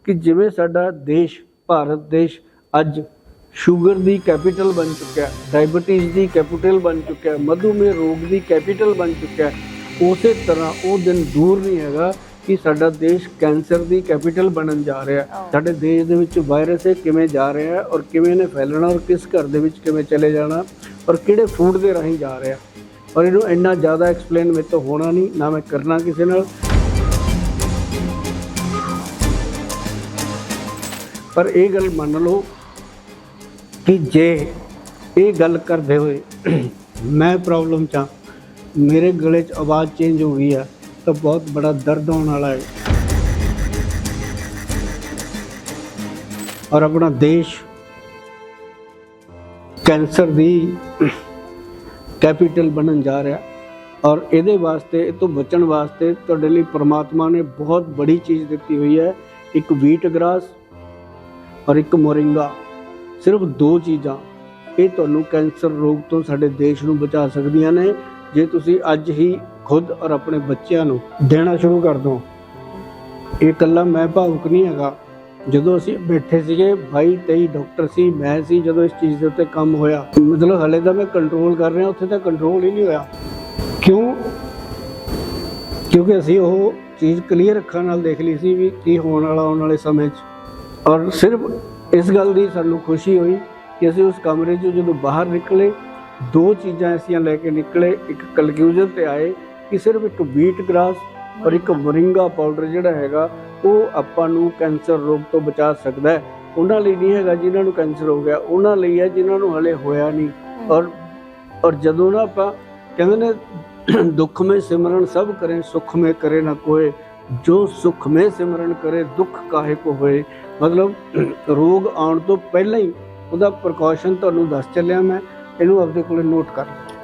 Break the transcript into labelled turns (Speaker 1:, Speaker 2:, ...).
Speaker 1: कि जिवें साडा देश भारत देश अज ਸ਼ੂਗਰ ਦੀ ਕੈਪੀਟਲ बन चुका है, डायबिटीज़ की कैपिटल बन चुका है, मधुमेह रोग की कैपिटल बन चुका है, उस तरह वो दिन दूर नहीं हैगा कि साडा देश कैंसर की कैपिटल बनन जा रहा है। साडे देश दे विच वायरस किवें जा रहा है और किवें ने फैलना और किस घर दे विच किवें चले जाना और किहड़े फूड दे राहीं जा रहा है। और इहनूं इन्ना ज़्यादा एक्सप्लेन मेरे तो होना नहीं, ना मैं करना किसी नाल। पर यह गल मान लो कि जे ये गल करते हुए मैं प्रॉब्लम चा, मेरे गले च आवाज़ चेंज हो गई है तो बहुत बड़ा दर्द होने वाला है। और अपना देश कैंसर दी कैपिटल बनन जा रहा और ये वास्ते तो बचन वास्ते तुहाडे लई परमात्मा ने बहुत बड़ी चीज़ दी हुई है। एक व्हीट ग्रास और एक मोरिंगा, सिर्फ दो चीज़ां ये तुहानूं कैंसर रोग तो साडे देश नूं बचा सकदियां ने जे तुसीं अज ही खुद और अपने बच्चों नूं देना शुरू कर दो। ये कल्ला मैं भावुक नहीं हैगा, जदों असीं बैठे सीगे 22-23 डॉक्टर सी, मैं सी, जदों इस चीज़ के उत्ते काम होया, मतलब हले तो मैं कंट्रोल कर रहा, उत्थे तो कंट्रोल ही नहीं होया। क्यों? क्योंकि असीं वो चीज़ क्लीयर अखां नाल देख ली सी भी की होने वाला आने वाले समय च। और सिर्फ इस गल की सानू खुशी हुई कि असीं उस कमरे चों जदों बाहर निकले दो चीज़ां ऐसियां लैके निकले, एक कनक्लूजन ते आए कि सिर्फ एक व्हीट ग्रास और एक मोरिंगा पाउडर जिहड़ा हैगा वो आपां नूं कैंसर रोग तो बचा सकदा है। उन्हां लई नहीं हैगा जिन्हां नूं कैंसर हो गया, उन्हां लई है जिन्हां नूं हले होया नहीं। और जदों ना आपां कहंदे ने दुख में सिमरन सब करें सुख में करे ना कोई, जो सुख में सिमरन करे दुख काहे को होए। मतलब रोग आउण तो पहले ही उहदा प्रिकॉशन तुहानूं दस चलिया मैं, इहनूं आपदे कोले नोट कर लो।